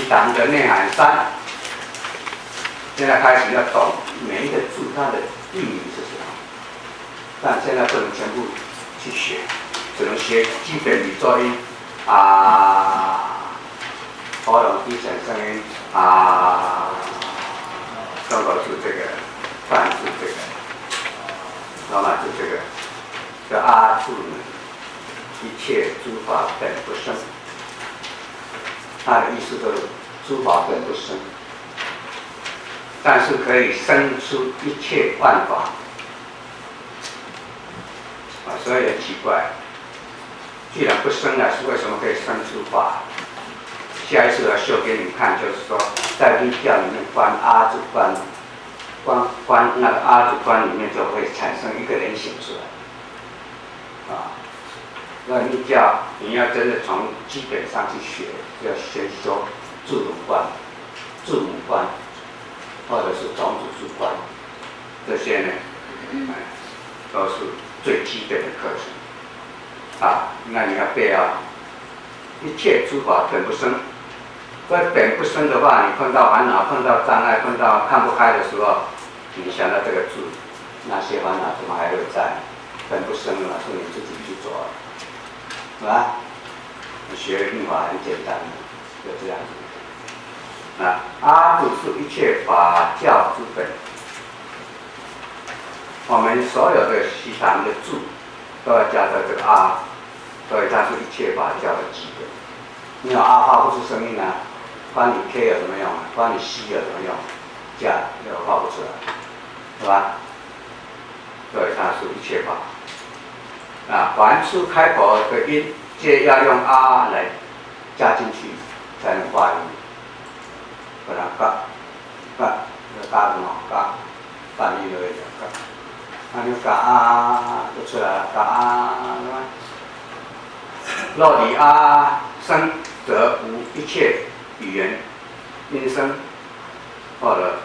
西堂的内涵3，现在开始要懂每一个字它的意义是什么，但现在不能全部去学，只能学基本语作音喉咙低沉声音中国字这个，汉字这个，罗马字这个，这字呢，一切诸法本不生，它的意思就是诸法本不生，但是可以生出一切万法所以很奇怪，既然不生了，是为什么可以生出法？下一次要秀给你们看，就是说在律教里面观字观那个字观里面就会产生一个人形出来那律教你要真的从基本上去学，要先修字母观、或者是种子字观，这些呢，都是最基本的课程那你要背一切诸法本不生。所以本不生的话，你碰到烦恼、碰到障碍、碰到看不开的时候，你想到这个字，那些烦恼怎么还会在？本不生了，是你自己去做，是吧？你学律法很简单的，就这样子。阿字是一切法教之本。我们所有的西堂的字都要加上这个所以它是一切法教的基本。没有发不出声音关你 K 有什么用关你 C 有什么用？加又发不出来，是吧？所以它是一切法。凡是开口的音，皆要用来加进去，才能发音。不然什么发音就会讲那就就出来了，若离生，则无一切语言音声或者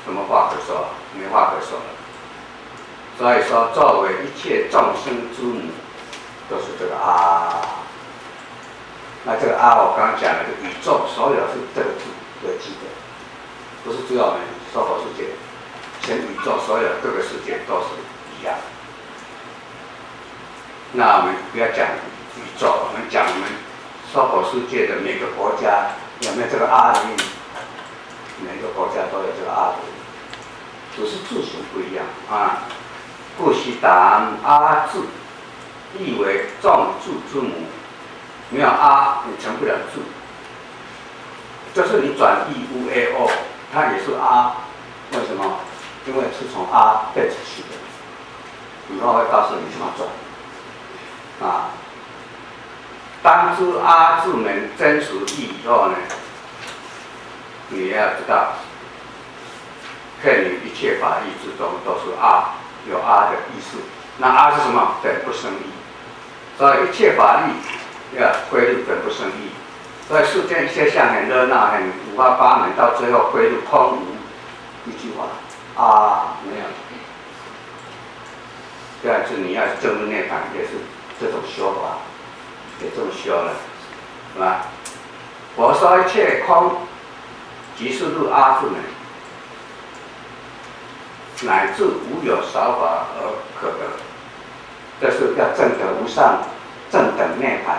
什么话可说，没话可说了。所以说，作为一切众生之母，都是这个那这个我刚刚讲的，宇宙所有是这个字为基本，不是只有我们娑婆世界，全宇宙所有各个世界都是一样。那我们不要讲宇宙，我们讲我们娑婆世界的每个国家有没有这个的音？每个国家都有这个的音，只是字形不一样故西达字，意为众字之母。没有你成不了字。就是你转译乌 a o， 它也是为什么？因为是从变出去的。以后会告诉你怎么转。当知字门真实义以后呢，你要知道，骗你一切法义之中都是有的意思。那是什么？本不生义。所以一切法义要归入本不生义。所以世间一切相很热闹，很五花八门，到最后归入空无一句话没有。第二次你要证入涅槃，也是这种修法，也这么修了，是吧？佛说一切空，即是入字门，乃至无有少法而可得。这是要证得无上正等涅槃。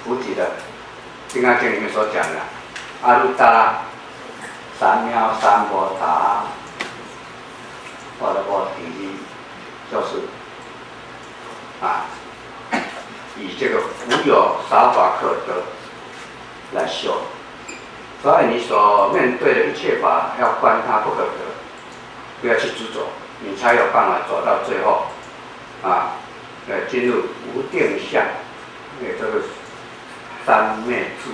菩提的《金刚经》里面所讲的阿耨多罗三藐三菩提，或者菩提，就是以这个无有少法可得来修。所以你所面对的一切法，要观它不可得，不要去执着，你才有办法走到最后进入无定相，也就是三昧智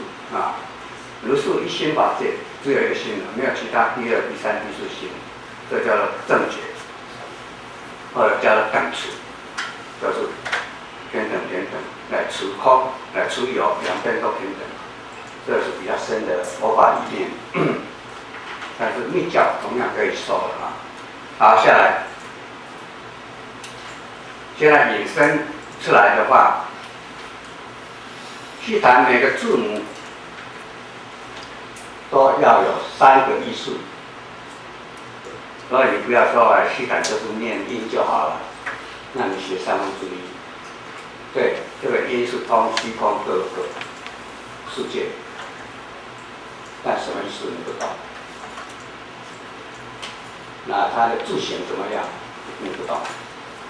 如是一心法界，只有一个心了，没有其他第二、第三、第四心，这叫做正觉，或者叫做等持，就是平等来持空，来持有，两边都平等，这是比较深的佛法理念。但是密教同样可以受了好，下来，现在引申出来的话，去谈每个字母都要有3个艺术。所以你不要说西谈就是念音就好了，那你学三分之一。对，这个音是通西通各个世界，但什么意思你不懂？那它的字形怎么样？你不懂，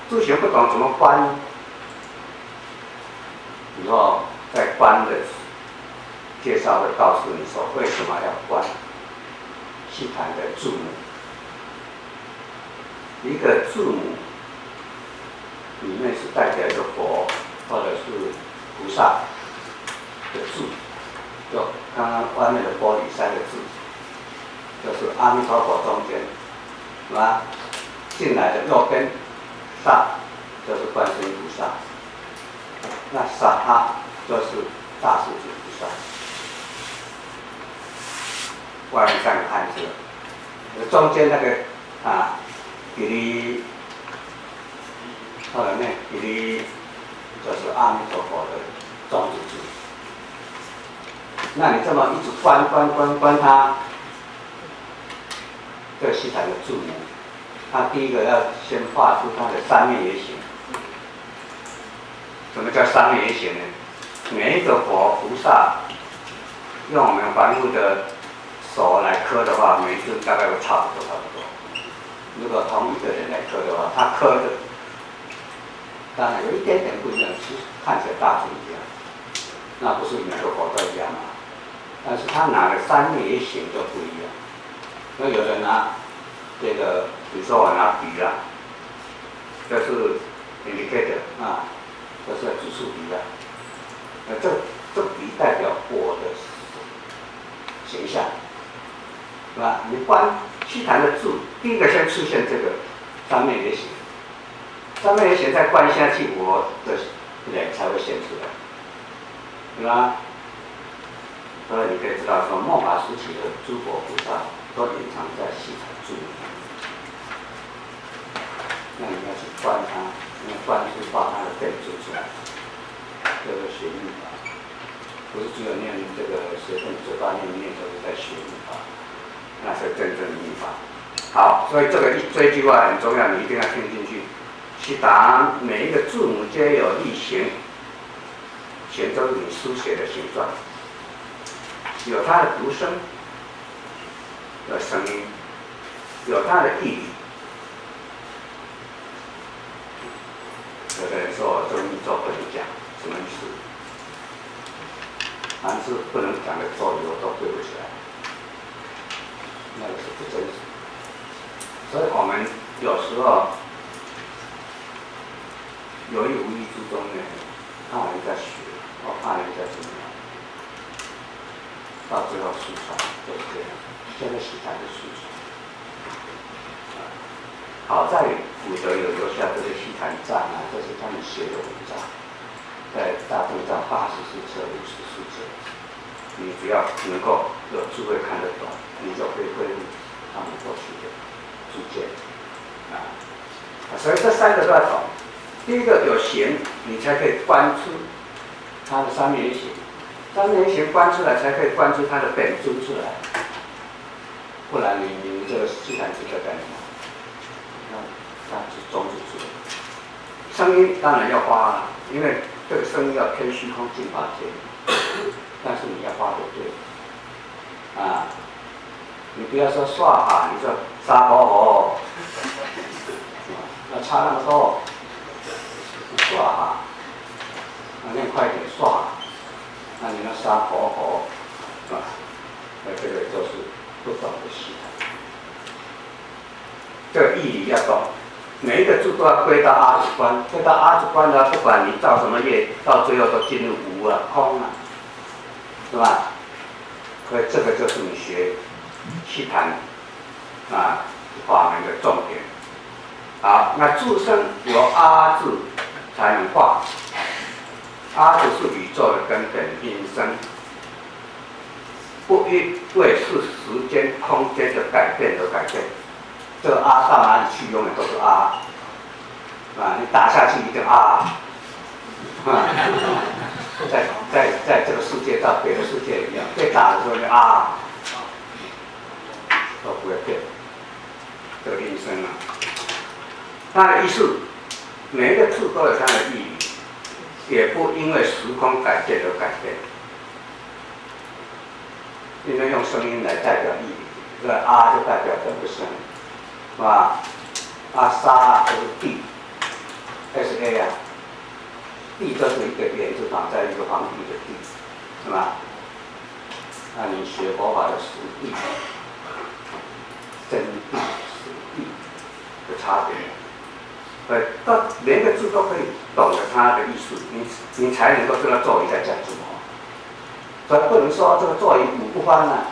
字形不懂怎么观？以后在观的介绍会告诉你说为什么要观西谈的字母。一个字母里面是代表一个佛或者是菩萨的字，就刚刚外面的玻璃3个字，就是阿弥陀佛中间，是吧？进来的右边萨就是观世音菩萨，那萨哈就是大势至菩萨。外面3个汉字，中间那个给你，后来呢，给你就是阿弥陀佛的种子字。那你这么一直观它，这个西谈的字母，它第一个要先画出它的3面圆形。什么叫3面圆形呢？每一个佛菩萨，用我们凡夫的手来刻的话，每一只大概会差不多。如果同一个人来刻的话，他刻的当然有一点点不一样，其实看起来大致一样，那不是每个佛都一样嘛？但是他拿的3面圆形就不一样。那有人拿这个，比如说我拿笔啦，这是 indicator 这是指数笔啦，这笔代表我的形象，是吧？你观西谈的字，第一个先出现这个3面圆形，3面圆形再观下去，我的脸才会现出来，对吧？所以你可以知道说，末法时期的诸佛菩萨都隐藏在西谈字里面。那你要去观它，因为观是把它的变质出来，这个学密法，不是只有念这个随便嘴巴念都是在学密法。那是真正的密法。好，所以这一句话很重要，你一定要听进去。西谈每一个字母皆有力形，形就是你书写的形状，有它的读声，有声音，有它的义理。有的人说我这个密咒不能讲，什么意思？凡是不能讲的咒语我都对不起来。那个是不真实，所以我们有时候有意无意之中呢，怕人家学，或怕人家怎么样，到最后失传就是这样。现在西谈的失传，好在古德有留下这些西谈赞这是他们写的文章，在大正藏84册、54册，你只要能够有智慧看得懂。你就可以恢复他们过去的主见所以这3个都要懂。第一个有形，你才可以观出它的3面圆形，3面圆形观出来才可以观出它的本尊出来，不然你这个西谈字在干什么？那是种子字。声音当然要发，因为这个声音要偏虚空净法界，但是你要发的对你不要说刷哈，你说沙婆婆，要差那么多，刷哈，念快点刷，那你那沙婆婆，那这个就是不懂的西谈。这个义理要懂，每一个字都要归到阿字观，归到阿字观呢，不管你造什么业，到最后都进入无空是吧？所以这个就是你学西谈法门的重点。好，那字声由阿字才能化，阿字是宇宙的根本音声，不因为是时间空间的改变而改变。这个阿到哪里去，永远都是阿你打下去一定在这个世界到别的世界一样，被打的时候就都不会变。这个音声啊，它的艺术，每一个字都有它的意义，也不因为时空改变而改变。因为用声音来代表意义，这个啊就代表整个声，是吧？阿沙就是地 ，SA 啊，地就是一个言字旁在一个皇帝的地，是吧？那你学佛法的实地、真地、实地的差别，到连个字都可以懂得它的艺术，你才能够知道咒语在讲什么。所以不能说这个咒语五不翻了，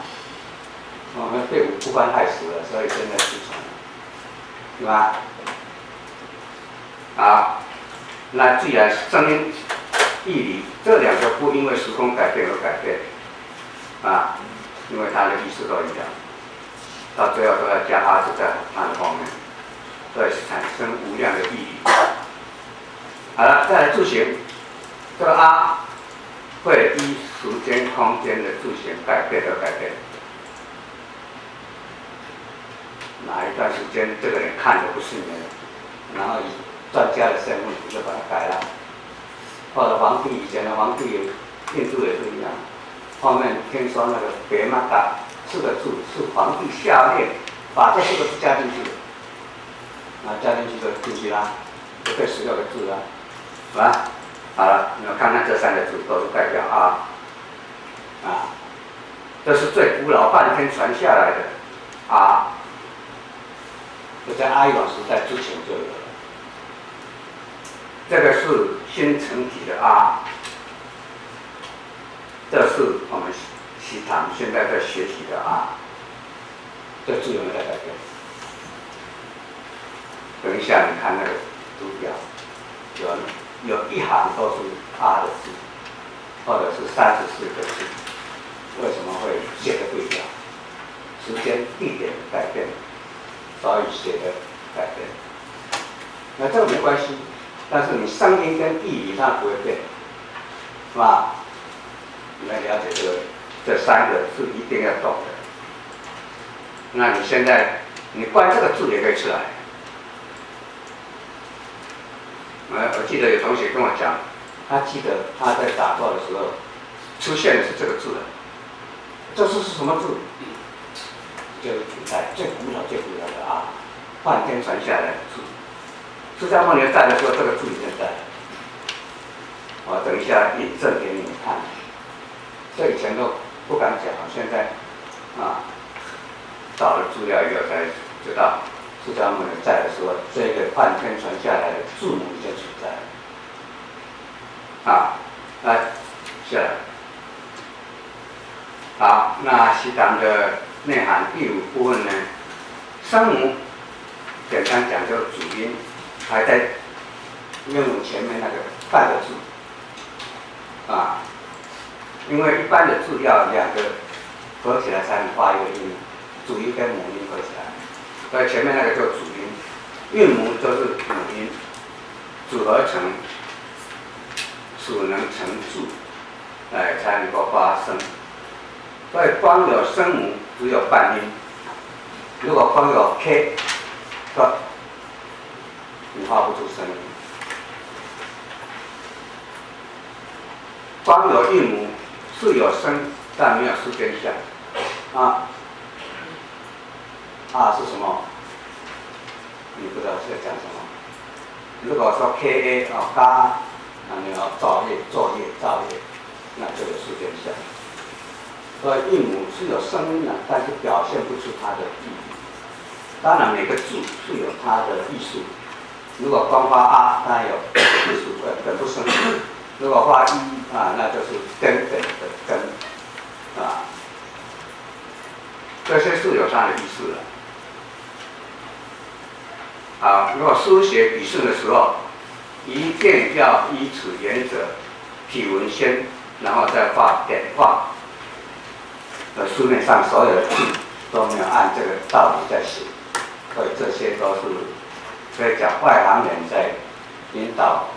我们被五不翻害死了，所以现在失传了，对吧？好，那既然声音、义理这两个不因为时空改变而改变，啊，因为它的意思都一样，到最后都要加啊字在它的后面，所以产生无量的意义。好了，再来字形，这个啊会依时间、空间的字形改变而改变。哪一段时间这个人看着不顺眼，然后以专家的身份就把它改了。或者皇帝以前的皇帝，印度也是一样。后面听说那个别嘛达4个字是皇帝下令把这4个字加进去的，加进去就进去啦，就变16个字啦，是吧？好了，你们看看这3个字都是代表啊，这是最古老半天传下来的啊，就在阿育王时代之前就有了。这个是新成体的啊，这是我们西堂现在在学习的啊，这字有没有在改变？等一下你看那个图表，有一行都是啊的字，或者是34个字，为什么会写的不一样？时间、地点改变，所以写的改变。那这个没关系，但是你声音跟意义它不会变，是吧？你们了解这3个是一定要懂的。那你现在你关这个字也可以出来。我记得有同学跟我讲，他记得他在打坐的时候出现的是这个字的，这是什么字？就是古代最古老的啊，梵天传下来的字。释迦牟尼在的时候，这个字已经在了。我等一下引证给你们看。这以前都不敢讲，现在找了资料以后才知道，释迦牟尼在的时候，这个梵天传下来的字母已经存在了。来下来。好，那西堂的内涵第5部分呢，声母简单讲就是主音，还在韵母前面那个半个字因为一般的字要2个合起来才能发一个音，主音跟母音合起来，所以前面那个叫主音，韵母就是母音，组合成属能成字，才能够发声。所以光有声母只有半音，如果光有 K， 你发不出声音。光有韵母是有声，但没有时间相。是什么？你不知道在讲什么。如果说 KA 嘎，那你要造业、作业、造业，那就有时间相。所以韵母是有声音的，但是表现不出它的意义。当然，每个字是有它的艺术。如果光发啊，它有艺术，本不生；如果发一那就是根本的根这些是有它的意思的。如果书写笔顺的时候，一定要依此原则，体文先，然后再画点画。书面上所有的字都没有按这个道理在写，所以这些都是可以讲外行人在引导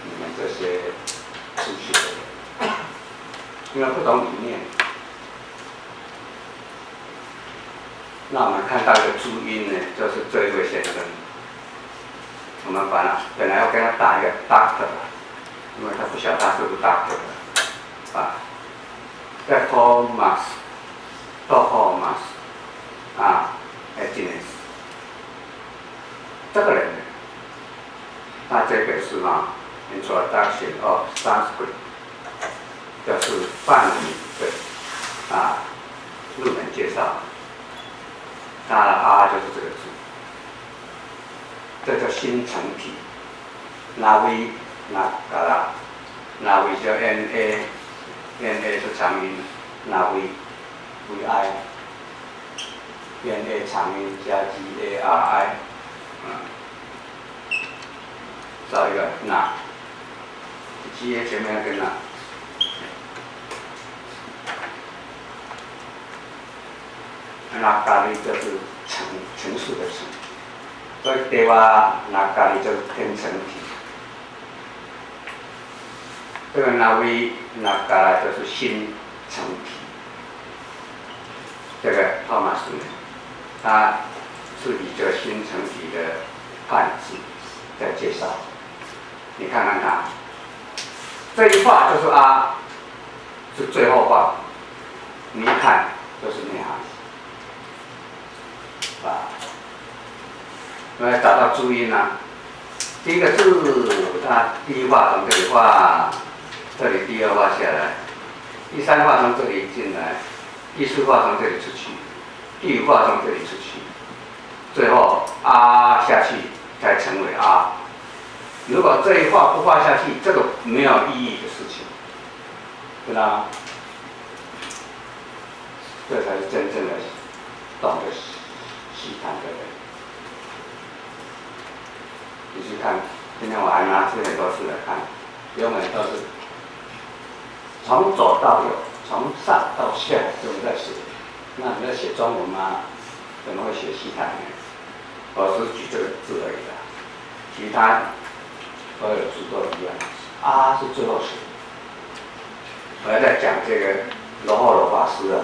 你们这些书写的人，因为不懂理念。那我们看到一个注音呢，就是这一位先生。我们本来要跟他打一个 doctor， 因为他不晓得他是不是 doctor 啊。叫 Thomas 啊 Aquinas。这个人呢，他这个是Introduction of Sanskrit， 就是梵语的入门介绍。它的 R 就是这个字。这叫新成体 ，Navi Nagara，Navi 叫 NA 是长音 Navi，VI，NA 长音加 GARI， 找一个那 ，GA 前面那个那，那咖喱就是城市的城。所以地瓦那咖喱就是天成体，这个那维那咖就是新成体。这个托马斯呢，他是以这个新成体的汉字在介绍。你看看他这一画就是是最后画，你一看就是内行我们找到注音啊，第一个字，它第一画从这里画，这里第二画下来，第三画从这里进来，第四画从这里出去，第五画从这里出去，最后下去才成为如果这一画不画下去，这个没有意义的事情，知道吗？这才是真正的懂得西谈的人。你去看，今天我还拿出很多书来看，永远都是从左到右，从上到下都在写。那你在写中文吗？怎么会写西谈呢？我是举这个字而已啦，其他所有的字都一样。是最后写。我还在讲这个罗睺罗法师啊，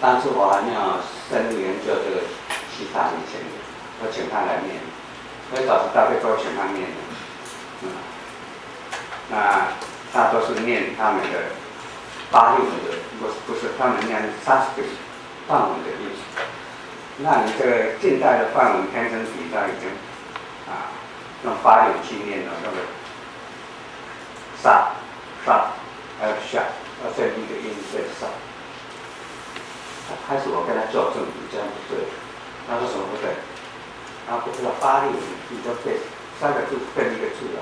当初我还没有深入研究这个西谈以前，我请他来念。所以早知道会都请他念的，那他都是念他们的巴利文的，不是他们念沙斯克梵文的意思。那你这个近代的梵文天生体，他已经用巴利文去念了那个沙，还有下，要这一个音对上。开始我跟他纠正，你这样不对，他说什么不对？他不知道巴利文，你就背3个字背1个字了，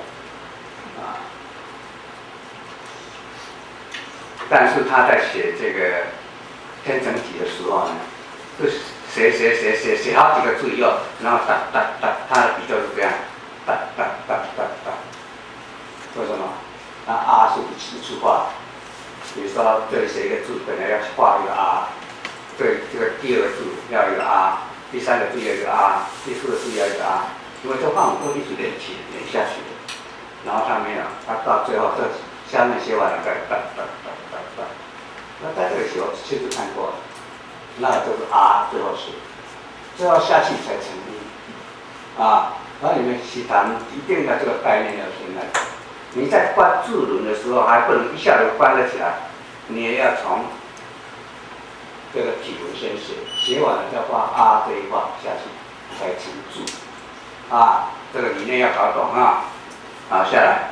但是他在写这个天成体的时候呢，是写好几个字以后，然后他的笔就是这样，为什么？那是一处画，比如说这里写一个字，本来要画一个这个第二个字要一个第3个字要一个第4个字要一个因为这范文都一直连下去的，然后他没有，他到最后这下面写完了再那在这个时候亲自看过了，那就是最后是，最后下去才成音然后你们西谈一定的这个概念要存在，你在观字轮的时候还不能一下就观得起来，你也要从这个体文先写完了再画这一画下去才成注这个理念要搞懂好，下来。